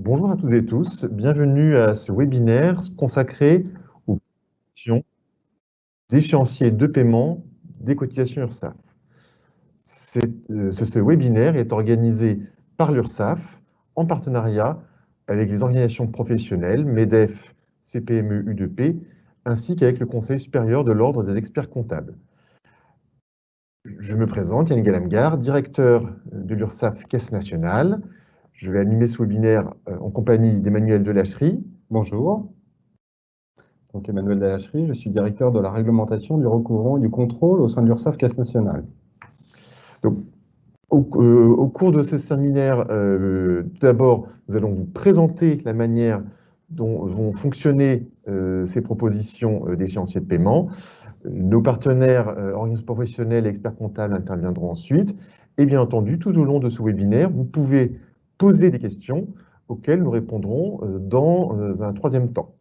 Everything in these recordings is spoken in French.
Bonjour à toutes et tous, bienvenue à ce webinaire consacré aux questions d'échéancier de paiement des cotisations URSSAF. Ce webinaire est organisé par l'URSSAF en partenariat avec les organisations professionnelles, MEDEF, CPME, U2P, ainsi qu'avec le Conseil supérieur de l'Ordre des experts comptables. Je me présente, Yannick Galamgar, directeur de l'URSSAF Caisse nationale. Je vais animer ce webinaire en compagnie d'Emmanuel Delachery. Bonjour. Donc Emmanuel Delachery, je suis directeur de la réglementation, du recouvrement et du contrôle au sein de l'URSSAF Caisse nationale. Donc, au cours de ce séminaire, tout d'abord, nous allons vous présenter la manière dont vont fonctionner ces propositions d'échéancier de paiement. Nos partenaires, organisations professionnelles et experts comptables interviendront ensuite. Et bien entendu, tout au long de ce webinaire, vous pouvez poser des questions auxquelles nous répondrons dans un troisième temps.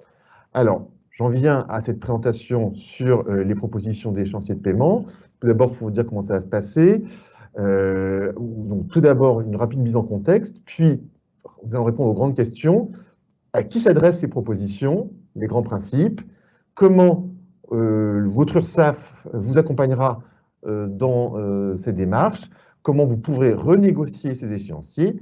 Alors, j'en viens à cette présentation sur les propositions d'échéancier de paiement. Tout d'abord, il faut vous dire comment ça va se passer. Donc, tout d'abord, une rapide mise en contexte, puis nous allons répondre aux grandes questions. À qui s'adressent ces propositions, les grands principes, comment votre URSSAF vous accompagnera dans ces démarches, comment vous pourrez renégocier ces échéanciers,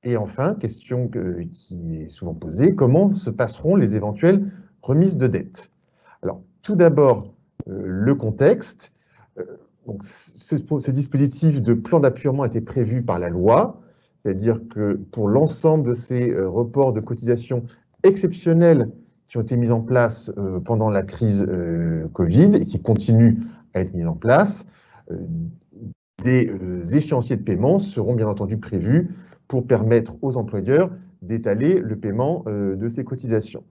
et enfin, question qui est souvent posée, comment se passeront les éventuelles remises de dettes. Alors, tout d'abord, le contexte. Donc, ce dispositif de plan d'appurement a été prévu par la loi, c'est-à-dire que pour l'ensemble de ces reports de cotisations exceptionnels qui ont été mis en place pendant la crise Covid et qui continuent à être mis en place, des échéanciers de paiement seront bien entendu prévus pour permettre aux employeurs d'étaler le paiement de ces cotisations.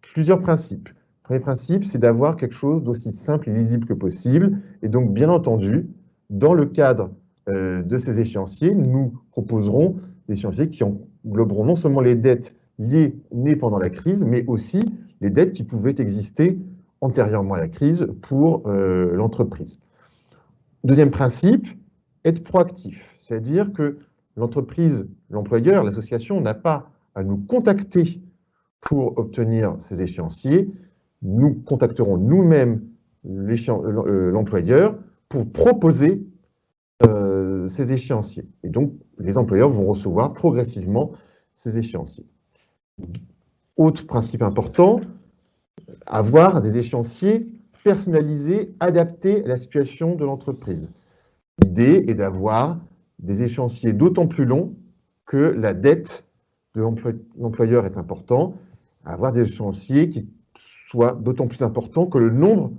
Plusieurs principes. Le premier principe, c'est d'avoir quelque chose d'aussi simple et lisible que possible. Et donc, bien entendu, dans le cadre de ces échéanciers, nous proposerons des échéanciers qui engloberont non seulement les dettes nées pendant la crise, mais aussi les dettes qui pouvaient exister antérieurement à la crise pour l'entreprise. Deuxième principe, être proactif. C'est-à-dire que l'entreprise, l'employeur, l'association n'a pas à nous contacter pour obtenir ces échéanciers. Nous contacterons nous-mêmes l'employeur pour proposer ces échéanciers. Et donc, les employeurs vont recevoir progressivement ces échéanciers. Autre principe important, avoir des échéanciers personnalisés, adaptés à la situation de l'entreprise. L'idée est d'avoir des échéanciers d'autant plus longs que la dette de l'employeur est importante, avoir des échéanciers qui soient d'autant plus importants que le nombre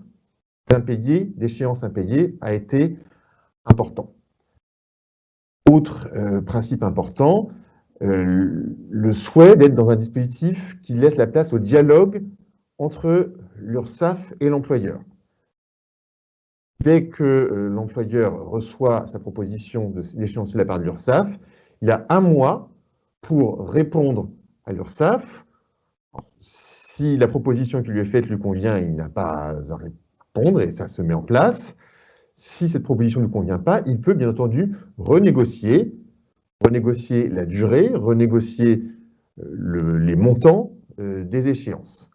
d'impayés, d'échéances impayées a été important. Autre principe important, le souhait d'être dans un dispositif qui laisse la place au dialogue entre l'URSSAF et l'employeur. Dès que l'employeur reçoit sa proposition d'échéancier de la part de l'URSSAF, il a un mois pour répondre à l'URSSAF. Si la proposition qui lui est faite lui convient, il n'a pas à répondre et ça se met en place. Si cette proposition ne lui convient pas, il peut bien entendu renégocier la durée, renégocier les montants des échéances.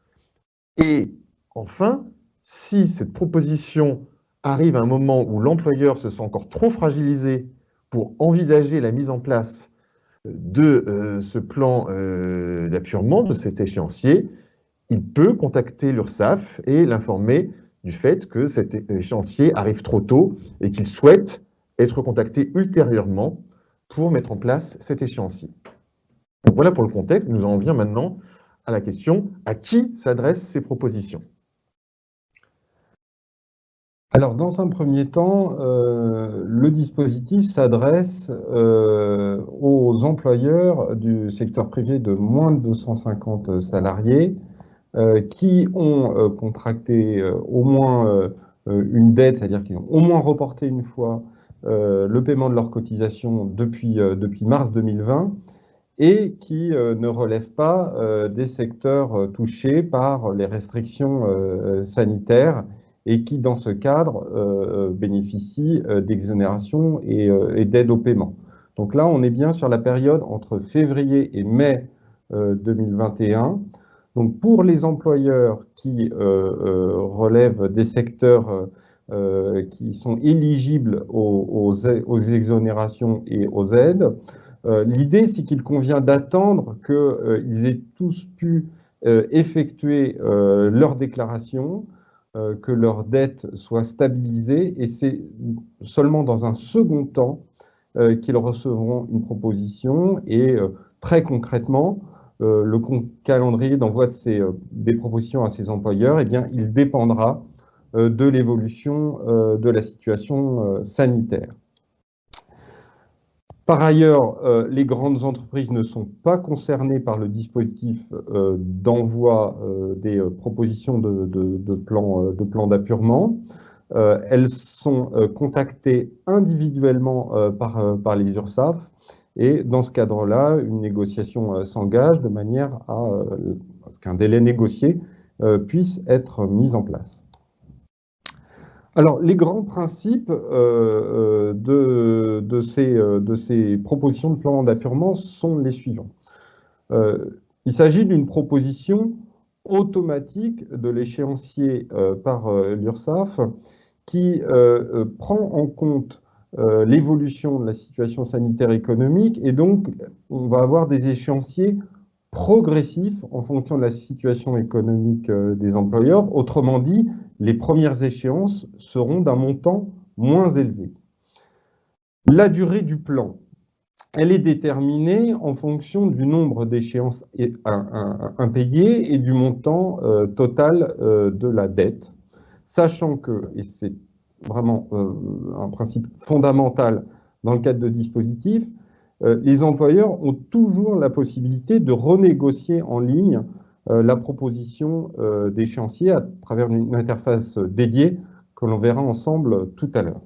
Et enfin, si cette proposition arrive à un moment où l'employeur se sent encore trop fragilisé pour envisager la mise en place de ce plan d'appurement, de cet échéancier, il peut contacter l'URSSAF et l'informer du fait que cet échéancier arrive trop tôt et qu'il souhaite être contacté ultérieurement pour mettre en place cet échéancier. Donc voilà pour le contexte. Nous en venons maintenant à la question à qui s'adressent ces propositions. Alors, dans un premier temps, le dispositif s'adresse aux employeurs du secteur privé de moins de 250 salariés qui ont contracté au moins une dette, c'est-à-dire qui ont au moins reporté une fois le paiement de leurs cotisations depuis mars 2020 et qui ne relèvent pas des secteurs touchés par les restrictions sanitaires et qui, dans ce cadre, bénéficient d'exonération et d'aide au paiement. Donc là, on est bien sur la période entre février et mai 2021. Donc, pour les employeurs qui relèvent des secteurs qui sont éligibles aux exonérations et aux aides, l'idée, c'est qu'il convient d'attendre qu'ils aient tous pu effectuer leur déclaration, que leur dette soit stabilisée, et c'est seulement dans un second temps qu'ils recevront une proposition. Et très concrètement, le calendrier d'envoi des propositions à ces employeurs, eh bien, il dépendra de l'évolution de la situation sanitaire. Par ailleurs, les grandes entreprises ne sont pas concernées par le dispositif d'envoi des propositions de plan d'appurement. Elles sont contactées individuellement par les URSSAF, et dans ce cadre-là, une négociation s'engage de manière à ce qu'un délai négocié puisse être mis en place. Alors, les grands principes de ces propositions de plan d'appurement sont les suivants. Il s'agit d'une proposition automatique de l'échéancier par l'URSSAF qui prend en compte l'évolution de la situation sanitaire économique, et donc on va avoir des échéanciers progressifs en fonction de la situation économique des employeurs. Autrement dit, les premières échéances seront d'un montant moins élevé. La durée du plan, elle est déterminée en fonction du nombre d'échéances impayées et du montant total de la dette, sachant que, et c'est vraiment un principe fondamental dans le cadre de dispositifs, les employeurs ont toujours la possibilité de renégocier en ligne la proposition d'échéancier à travers une interface dédiée que l'on verra ensemble tout à l'heure.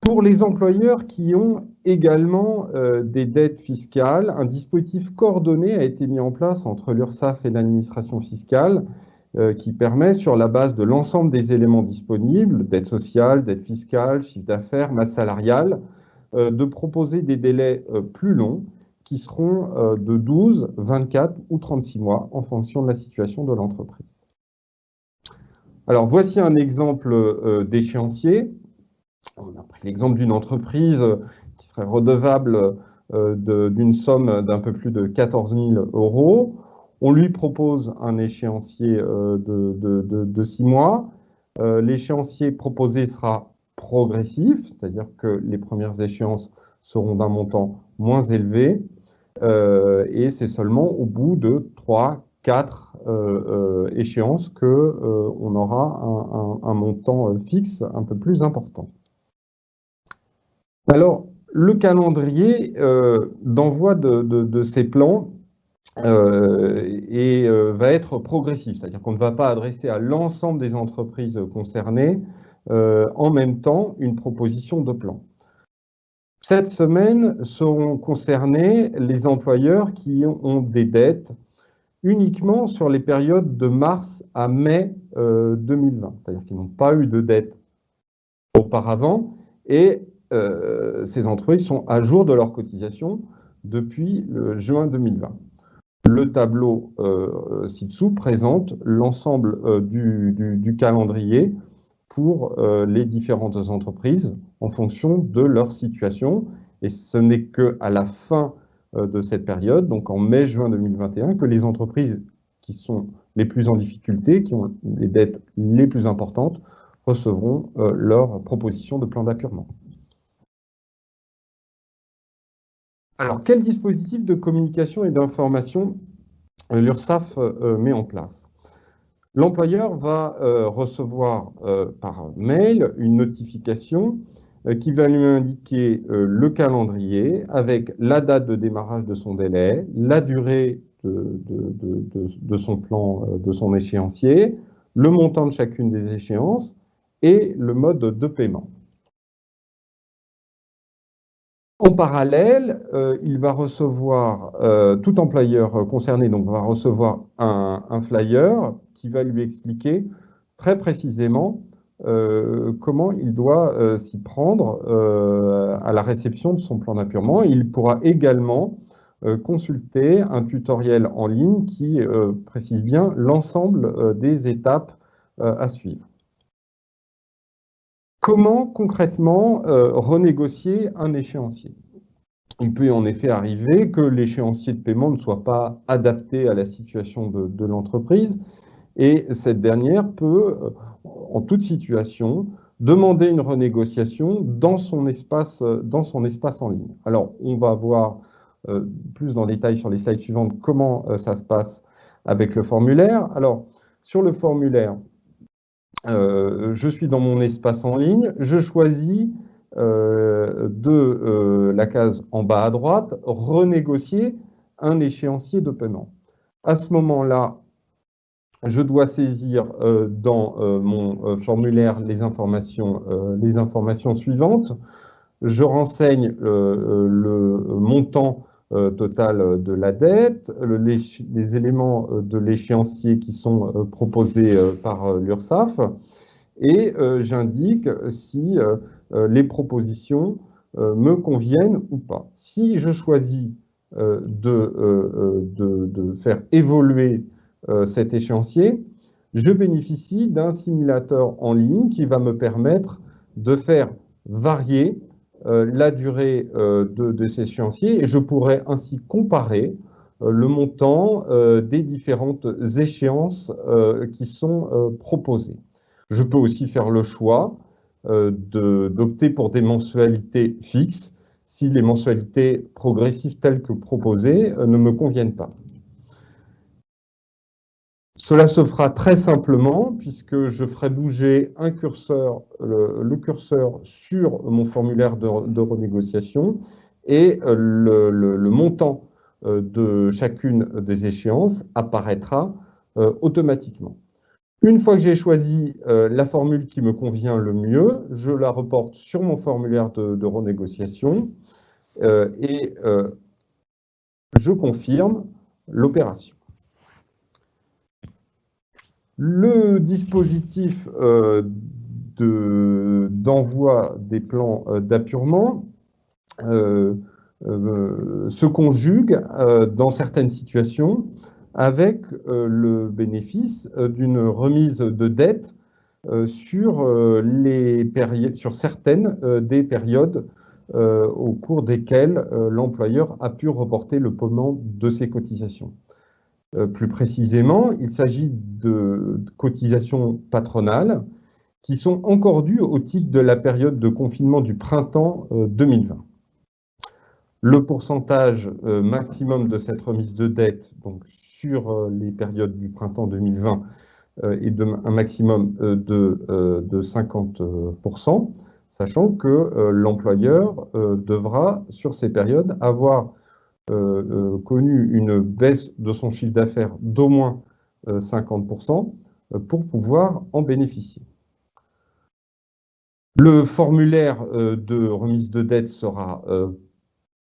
Pour les employeurs qui ont également des dettes fiscales, un dispositif coordonné a été mis en place entre l'URSSAF et l'administration fiscale qui permet, sur la base de l'ensemble des éléments disponibles, dette sociale, dette fiscale, chiffre d'affaires, masse salariale, de proposer des délais plus longs qui seront de 12, 24 ou 36 mois en fonction de la situation de l'entreprise. Alors, voici un exemple d'échéancier. On a pris l'exemple d'une entreprise qui serait redevable d'une somme d'un peu plus de 14 000 €. On lui propose un échéancier de 6 mois. L'échéancier proposé sera progressif, c'est-à-dire que les premières échéances seront d'un montant moins élevé, et c'est seulement au bout de 3, 4 échéances qu'on aura un montant fixe un peu plus important. Alors, le calendrier d'envoi de ces plans va être progressif, c'est-à-dire qu'on ne va pas adresser à l'ensemble des entreprises concernées en même temps une proposition de plan. Cette semaine seront concernés les employeurs qui ont des dettes uniquement sur les périodes de mars à mai 2020, c'est-à-dire qu'ils n'ont pas eu de dette auparavant, et ces entreprises sont à jour de leur cotisation depuis juin 2020. Le tableau ci-dessous présente l'ensemble du calendrier pour les différentes entreprises en fonction de leur situation. Et ce n'est qu'à la fin de cette période, donc en mai-juin 2021, que les entreprises qui sont les plus en difficulté, qui ont les dettes les plus importantes, recevront leur proposition de plan d'appurement. Alors, quel dispositif de communication et d'information l'URSSAF met en place? L'employeur va recevoir par mail une notification qui va lui indiquer le calendrier avec la date de démarrage de son délai, la durée de son plan, de son échéancier, le montant de chacune des échéances et le mode de paiement. En parallèle, il va recevoir, tout employeur concerné donc, va recevoir un flyer qui va lui expliquer très précisément comment il doit s'y prendre à la réception de son plan d'appurement. Il pourra également consulter un tutoriel en ligne qui précise bien l'ensemble des étapes à suivre. Comment concrètement renégocier un échéancier? Il peut en effet arriver que l'échéancier de paiement ne soit pas adapté à la situation de l'entreprise et cette dernière peut, en toute situation, demander une renégociation dans son espace en ligne. Alors, on va voir plus dans détail sur les slides suivantes comment ça se passe avec le formulaire. Alors, sur le formulaire, je suis dans mon espace en ligne, je choisis de la case en bas à droite, renégocier un échéancier de paiement. À ce moment-là, je dois saisir dans mon formulaire les informations suivantes. Je renseigne le montant total de la dette, les éléments de l'échéancier qui sont proposés par l'URSSAF et j'indique si les propositions me conviennent ou pas. Si je choisis de faire évoluer cet échéancier, je bénéficie d'un simulateur en ligne qui va me permettre de faire varier la durée de ces échéanciers et je pourrais ainsi comparer le montant des différentes échéances qui sont proposées. Je peux aussi faire le choix d'opter pour des mensualités fixes si les mensualités progressives telles que proposées ne me conviennent pas. Cela se fera très simplement puisque je ferai bouger un curseur, le curseur sur mon formulaire de renégociation et le montant de chacune des échéances apparaîtra automatiquement. Une fois que j'ai choisi la formule qui me convient le mieux, je la reporte sur mon formulaire de renégociation et je confirme l'opération. Le dispositif d'envoi des plans d'appurement se conjugue dans certaines situations avec le bénéfice d'une remise de dette sur certaines des périodes au cours desquelles l'employeur a pu reporter le paiement de ses cotisations. Plus précisément, il s'agit de cotisations patronales qui sont encore dues au titre de la période de confinement du printemps 2020. Le pourcentage maximum de cette remise de dette, donc sur les périodes du printemps 2020, est un maximum de 50%, sachant que l'employeur devra, sur ces périodes, avoir connu une baisse de son chiffre d'affaires d'au moins 50% pour pouvoir en bénéficier. Le formulaire de remise de dette sera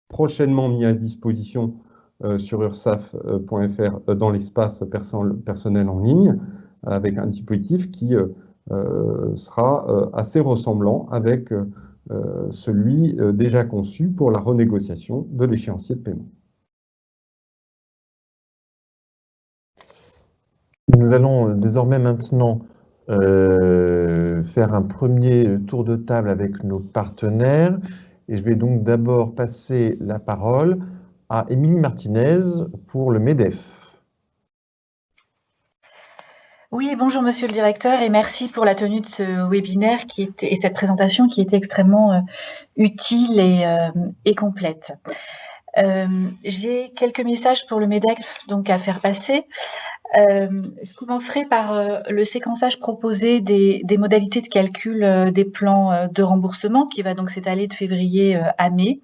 prochainement mis à disposition sur ursaf.fr dans l'espace personnel en ligne avec un dispositif qui sera assez ressemblant avec celui déjà conçu pour la renégociation de l'échéancier de paiement. Nous allons désormais maintenant faire un premier tour de table avec nos partenaires et je vais donc d'abord passer la parole à Émilie Martinez pour le MEDEF. Oui, bonjour Monsieur le Directeur et merci pour la tenue de ce webinaire et cette présentation qui était extrêmement utile et complète. J'ai quelques messages pour le MEDEF donc à faire passer. Je commencerai par le séquençage proposé des modalités de calcul des plans de remboursement qui va donc s'étaler de février à mai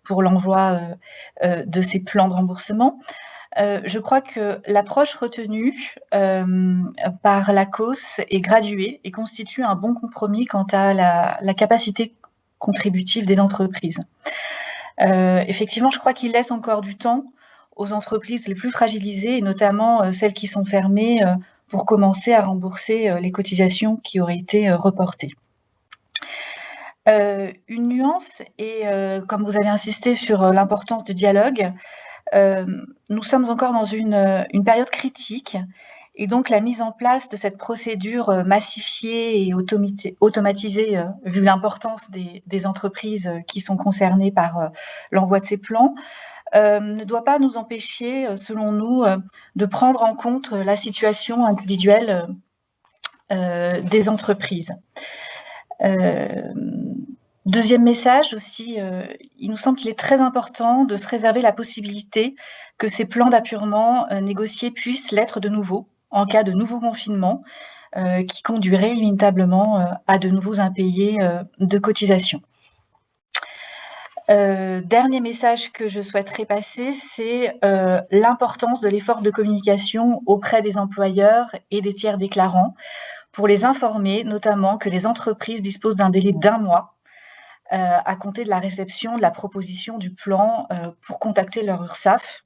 pour l'envoi de ces plans de remboursement. Je crois que l'approche retenue par l'ACOS est graduée et constitue un bon compromis quant à la capacité contributive des entreprises. Effectivement, je crois qu'il laisse encore du temps aux entreprises les plus fragilisées, et notamment celles qui sont fermées, pour commencer à rembourser les cotisations qui auraient été reportées. Une nuance et comme vous avez insisté sur l'importance du dialogue, nous sommes encore dans une période critique et donc la mise en place de cette procédure massifiée et automatisée, vu l'importance des entreprises qui sont concernées par l'envoi de ces plans, ne doit pas nous empêcher, selon nous, de prendre en compte la situation individuelle des entreprises. Deuxième message aussi, il nous semble qu'il est très important de se réserver la possibilité que ces plans d'apurement négociés puissent l'être de nouveau, en cas de nouveau confinement, qui conduirait inévitablement à de nouveaux impayés de cotisations. Dernier message que je souhaiterais passer, c'est l'importance de l'effort de communication auprès des employeurs et des tiers déclarants pour les informer notamment que les entreprises disposent d'un délai d'1 mois à compter de la réception de la proposition du plan pour contacter leur URSSAF,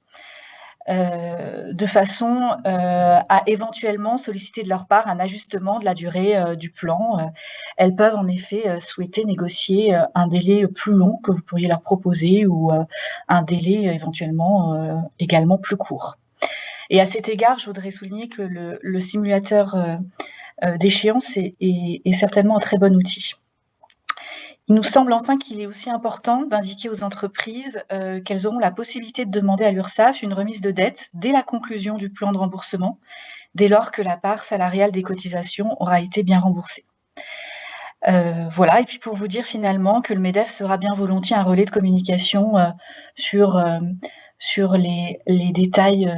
de façon à éventuellement solliciter de leur part un ajustement de la durée du plan. Elles peuvent en effet souhaiter négocier un délai plus long que vous pourriez leur proposer ou un délai éventuellement également plus court. Et à cet égard, je voudrais souligner que le simulateur d'échéance est certainement un très bon outil. Il nous semble enfin qu'il est aussi important d'indiquer aux entreprises qu'elles auront la possibilité de demander à l'URSSAF une remise de dette dès la conclusion du plan de remboursement, dès lors que la part salariale des cotisations aura été bien remboursée. Voilà, et puis pour vous dire finalement que le MEDEF sera bien volontiers un relais de communication sur les détails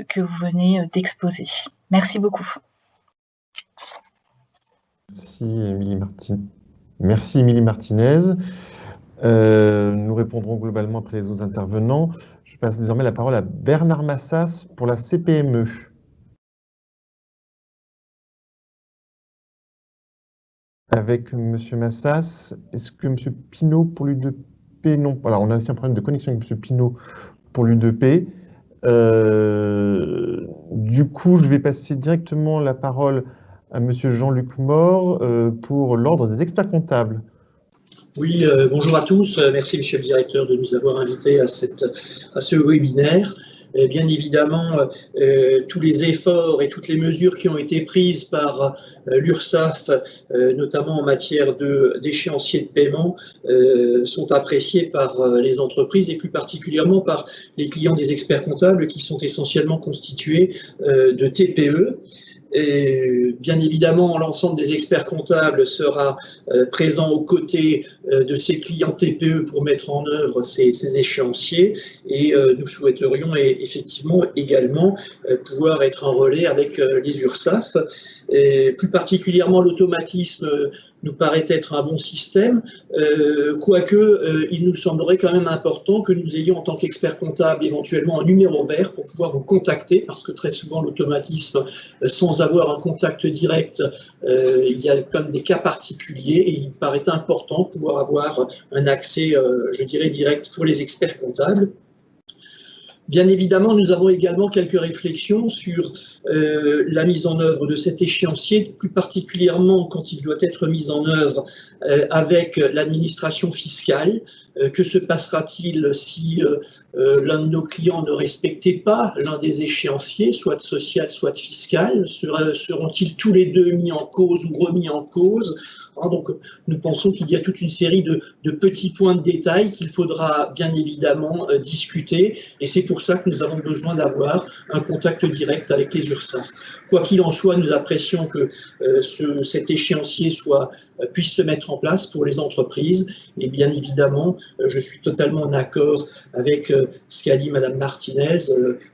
que vous venez d'exposer. Merci beaucoup. Merci Émilie Merci Émilie Martinez. Nous répondrons globalement après les autres intervenants. Je passe désormais la parole à Bernard Massas pour la CPME. Avec M. Massas, est-ce que M. Pinault pour l'U2P? Non. Voilà, on a aussi un problème de connexion avec M. Pinault pour l'U2P. Du coup, je vais passer directement la parole à M. Jean-Luc Mort pour l'ordre des experts comptables. Oui, bonjour à tous. Merci, Monsieur le Directeur, de nous avoir invités à ce webinaire. Bien évidemment, tous les efforts et toutes les mesures qui ont été prises par l'URSSAF, notamment en matière d'échéancier de paiement, sont appréciés par les entreprises et plus particulièrement par les clients des experts comptables qui sont essentiellement constitués de TPE. Et bien évidemment, l'ensemble des experts comptables sera présent aux côtés de ces clients TPE pour mettre en œuvre ces échéanciers et nous souhaiterions effectivement également pouvoir être en relais avec les URSSAF. Et plus particulièrement, l'automatisme nous paraît être un bon système, quoique il nous semblerait quand même important que nous ayons en tant qu'experts comptables éventuellement un numéro vert pour pouvoir vous contacter, parce que très souvent l'automatisme, sans avoir un contact direct, il y a comme des cas particuliers et il paraît important de pouvoir avoir un accès, je dirais, direct pour les experts comptables. Bien évidemment, nous avons également quelques réflexions sur la mise en œuvre de cet échéancier, plus particulièrement quand il doit être mis en œuvre avec l'administration fiscale. Que se passera-t-il si l'un de nos clients ne respectait pas l'un des échéanciers, soit social, soit fiscal? Seront-ils tous les deux mis en cause ou remis en cause? Donc, nous pensons qu'il y a toute une série de petits points de détail qu'il faudra bien évidemment discuter et c'est pour ça que nous avons besoin d'avoir un contact direct avec les URSSAF. Quoi qu'il en soit, nous apprécions que cet échéancier puisse se mettre en place pour les entreprises et bien évidemment, je suis totalement en accord avec ce qu'a dit Mme Martinez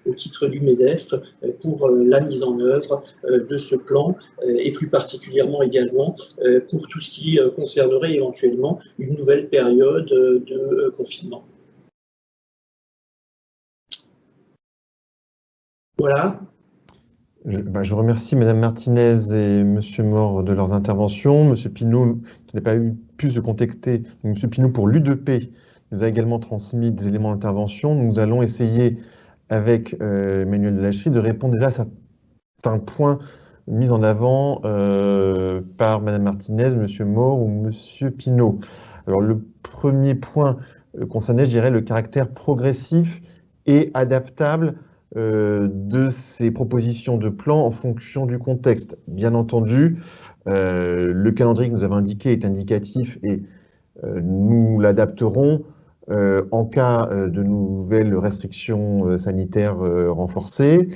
au titre du MEDEF pour la mise en œuvre de ce plan et plus particulièrement également pour tout ce qui concernerait éventuellement une nouvelle période de confinement. Voilà. Je remercie Mme Martinez et M. Mort de leurs interventions. M. Pinault, qui n'a pas pu se contacter, M. Pinault pour l'U2P, nous a également transmis des éléments d'intervention. Nous allons essayer, avec Emmanuel Delachry, de répondre déjà à certains points mis en avant par Mme Martinez, M. Mort ou M. Pinault. Alors, le premier point concernait, je dirais, le caractère progressif et adaptable de ces propositions de plan en fonction du contexte. Bien entendu, le calendrier que nous avons indiqué est indicatif et nous l'adapterons en cas de nouvelles restrictions sanitaires renforcées.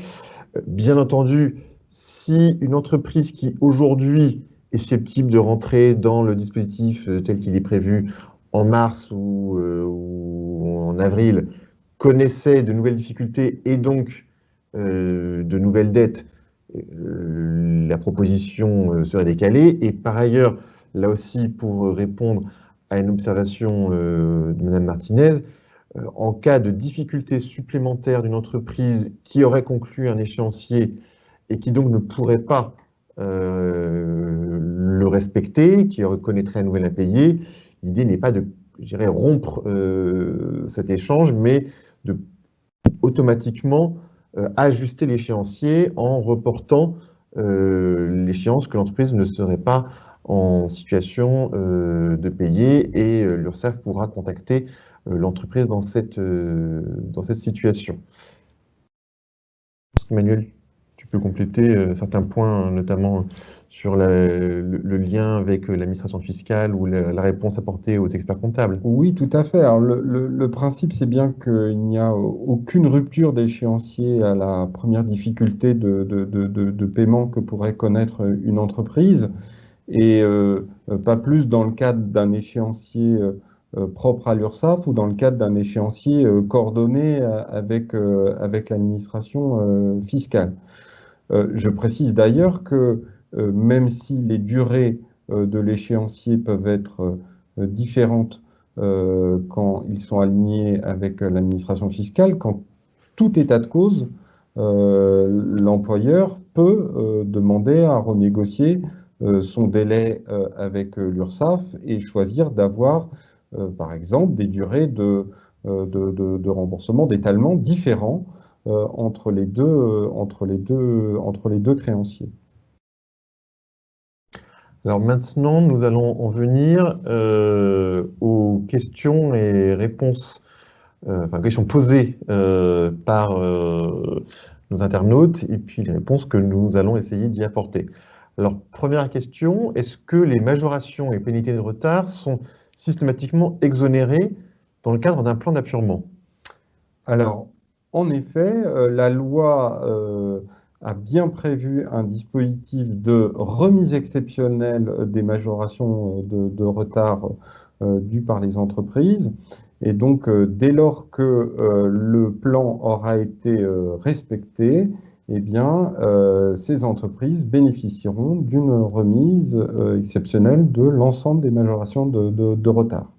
Bien entendu, si une entreprise qui aujourd'hui est susceptible de rentrer dans le dispositif tel qu'il est prévu en mars ou en avril connaissait de nouvelles difficultés et donc de nouvelles dettes, la proposition serait décalée. Et par ailleurs, là aussi, pour répondre à une observation de Mme Martinez, en cas de difficulté supplémentaire d'une entreprise qui aurait conclu un échéancier et qui donc ne pourrait pas le respecter, qui reconnaîtrait un nouvel impayé, l'idée n'est pas de, je dirais, rompre cet échange, mais de automatiquement ajuster l'échéancier en reportant l'échéance que l'entreprise ne serait pas en situation de payer, et l'URSSAF pourra contacter l'entreprise dans cette situation. Emmanuel, tu peux compléter certains points, notamment sur le lien avec l'administration fiscale ou la réponse apportée aux experts comptables. Oui, tout à fait. Alors, le principe, c'est bien qu'il n'y a aucune rupture d'échéancier à la première difficulté de paiement que pourrait connaître une entreprise, et pas plus dans le cadre d'un échéancier propre à l'URSSAF ou dans le cadre d'un échéancier coordonné avec l'administration fiscale. Je précise d'ailleurs que même si les durées de l'échéancier peuvent être différentes quand ils sont alignés avec l'administration fiscale, qu'en tout état de cause, l'employeur peut demander à renégocier son délai avec l'URSSAF et choisir d'avoir, par exemple, des durées de remboursement, d'étalement différents entre les deux créanciers. Alors maintenant, nous allons en venir aux questions et réponses, enfin questions posées par nos internautes, et puis les réponses que nous allons essayer d'y apporter. Alors, première question, est-ce que les majorations et pénalités de retard sont systématiquement exonérées dans le cadre d'un plan d'appurement? Alors, en effet, la loi a bien prévu un dispositif de remise exceptionnelle des majorations de retard dues par les entreprises. Et donc, dès lors que le plan aura été respecté, eh bien, ces entreprises bénéficieront d'une remise exceptionnelle de l'ensemble des majorations de retard.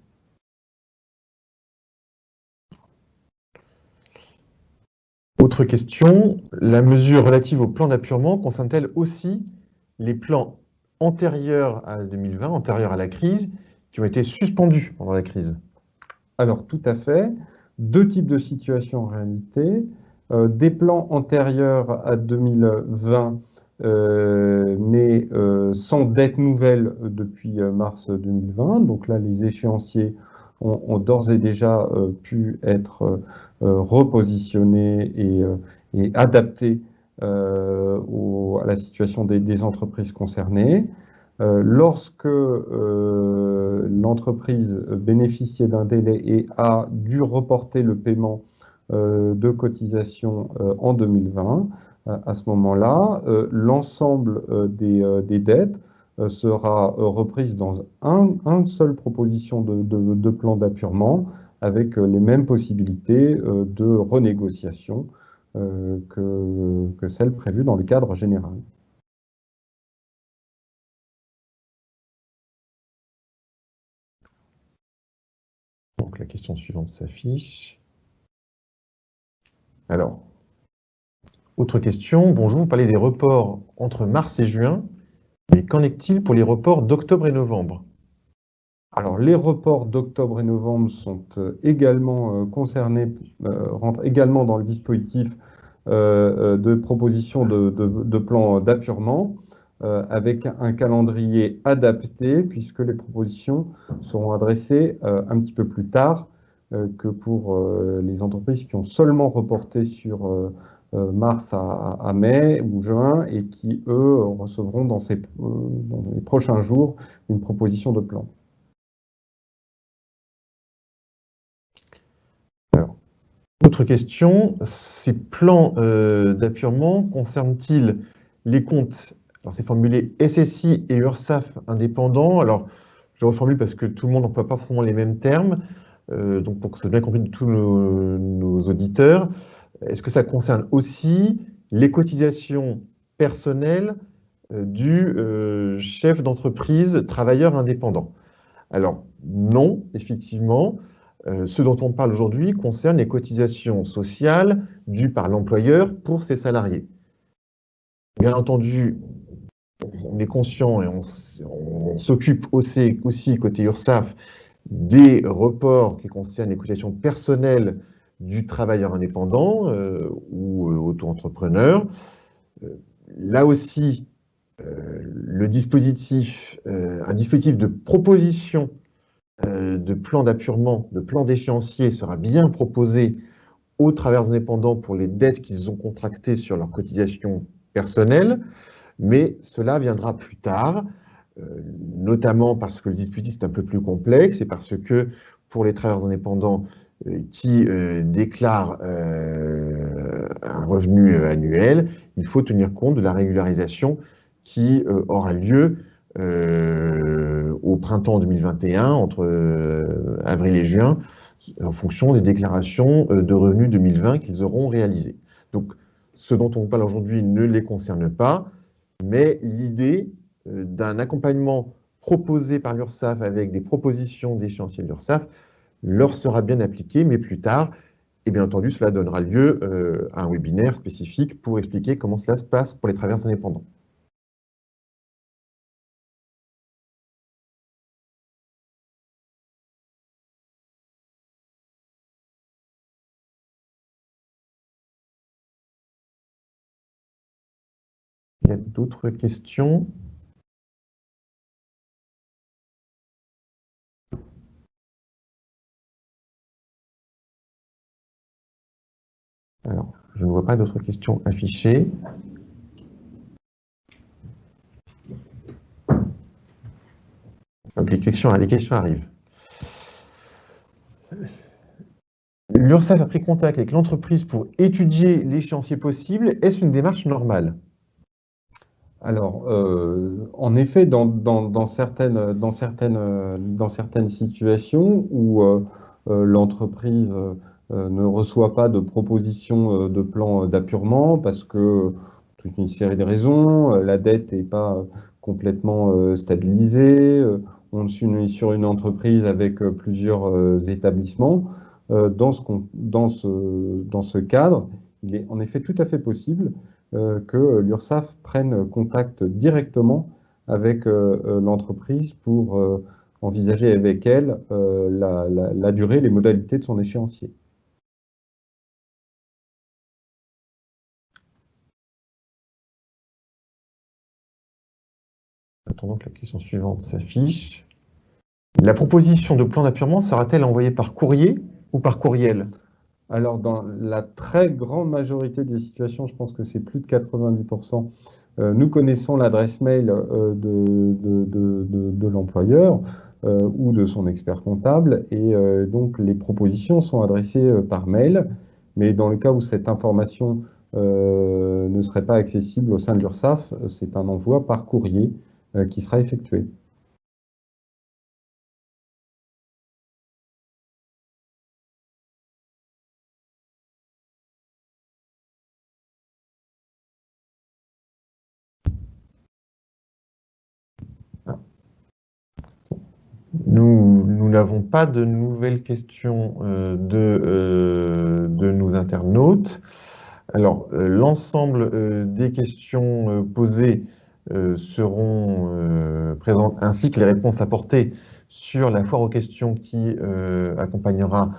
Autre question, la mesure relative au plan d'appurement concerne-t-elle aussi les plans antérieurs à 2020, antérieurs à la crise, qui ont été suspendus pendant la crise? Alors, tout à fait. Deux types de situations en réalité. Des plans antérieurs à 2020, mais sans dette nouvelle depuis mars 2020. Donc là, les échéanciers ont d'ores et déjà pu être repositionnés et adaptés à la situation des entreprises concernées. Lorsque l'entreprise bénéficiait d'un délai et a dû reporter le paiement de cotisations en 2020, à ce moment-là, l'ensemble des dettes sera reprise dans une seule proposition de plan d'appurement avec les mêmes possibilités de renégociation que celles prévues dans le cadre général. Donc la question suivante s'affiche. Alors, autre question. Bonjour, vous parlez des reports entre mars et juin, mais qu'en est-il pour les reports d'octobre et novembre? Alors, les reports d'octobre et novembre sont également concernés, rentrent également dans le dispositif de proposition de plan d'appurement. avec un calendrier adapté, puisque les propositions seront adressées un petit peu plus tard que pour les entreprises qui ont seulement reporté sur mars à mai ou juin et qui, eux, recevront dans les prochains jours une proposition de plan. Alors, autre question, ces plans d'appurement concernent-ils les comptes, alors c'est formulé SSI et URSSAF indépendants, alors je reformule parce que tout le monde n'emploie pas forcément les mêmes termes, donc pour que ce soit bien compris de tous nos auditeurs. Est-ce que ça concerne aussi les cotisations personnelles du chef d'entreprise travailleur indépendant? Alors non, effectivement, ce dont on parle aujourd'hui concerne les cotisations sociales dues par l'employeur pour ses salariés. Bien entendu, on est conscient et on s'occupe aussi côté URSSAF des reports qui concernent les cotisations personnelles du travailleur indépendant ou auto-entrepreneur. Là aussi, un dispositif de proposition de plan d'appurement, de plan d'échéancier sera bien proposé aux travailleurs indépendants pour les dettes qu'ils ont contractées sur leurs cotisations personnelles, mais cela viendra plus tard, notamment parce que le dispositif est un peu plus complexe et parce que pour les travailleurs indépendants qui déclarent un revenu annuel, il faut tenir compte de la régularisation qui aura lieu au printemps 2021, entre avril et juin, en fonction des déclarations de revenus 2020 qu'ils auront réalisées. Donc, ce dont on parle aujourd'hui ne les concerne pas, mais l'idée d'un accompagnement proposé par l'URSSAF avec des propositions d'échéancier de l'URSSAF leur sera bien appliquée, mais plus tard. Et bien entendu, cela donnera lieu à un webinaire spécifique pour expliquer comment cela se passe pour les travailleurs indépendants. Il y a d'autres questions? Alors, je ne vois pas d'autres questions affichées. Donc, les questions arrivent. L'URSSAF a pris contact avec l'entreprise pour étudier l'échéancier possible. Est-ce une démarche normale? Alors, en effet, dans certaines situations où l'entreprise ne reçoit pas de proposition de plan d'appurement parce que toute une série de raisons, la dette n'est pas complètement stabilisée, on est sur une entreprise avec plusieurs établissements. Dans ce cadre, il est en effet tout à fait possible que l'URSSAF prenne contact directement avec l'entreprise pour envisager avec elle la durée, les modalités de son échéancier. Attendons que la question suivante s'affiche. La proposition de plan d'appurement sera-t-elle envoyée par courrier ou par courriel? Alors, dans la très grande majorité des situations, je pense que c'est plus de 90%, nous connaissons l'adresse mail de l'employeur ou de son expert comptable, et donc les propositions sont adressées par mail, mais dans le cas où cette information ne serait pas accessible au sein de l'URSSAF, c'est un envoi par courrier qui sera effectué. Nous n'avons pas de nouvelles questions de nos internautes. Alors, l'ensemble des questions posées seront présentes, ainsi que les réponses apportées sur la foire aux questions qui accompagnera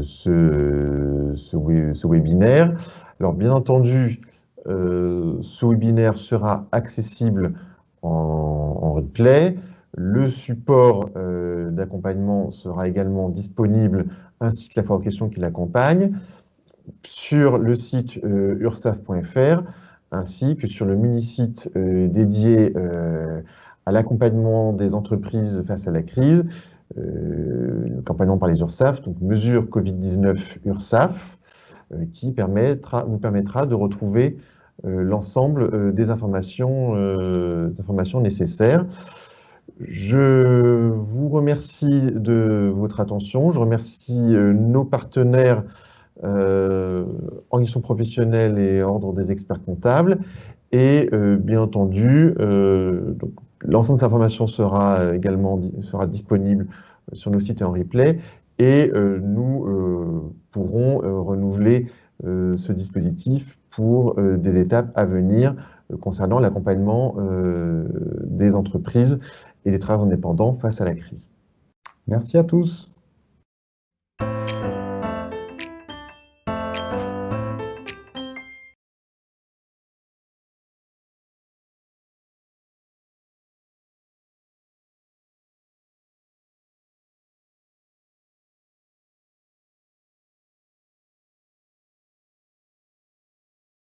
ce webinaire. Alors, bien entendu, ce webinaire sera accessible en replay. Le support d'accompagnement sera également disponible, ainsi que la foire aux questions qui l'accompagne, sur le site ursaf.fr, ainsi que sur le mini-site dédié à l'accompagnement des entreprises face à la crise, l'accompagnement par les URSAF, donc mesures Covid-19 URSAF, qui vous permettra de retrouver l'ensemble des informations nécessaires. Je vous remercie de votre attention. Je remercie nos partenaires Organisation professionnelle et Ordre des experts comptables. Et bien entendu, l'ensemble des informations sera disponible sur nos sites et en replay. Et nous pourrons renouveler ce dispositif pour des étapes à venir concernant l'accompagnement des entreprises et des travailleurs indépendants face à la crise. Merci à tous.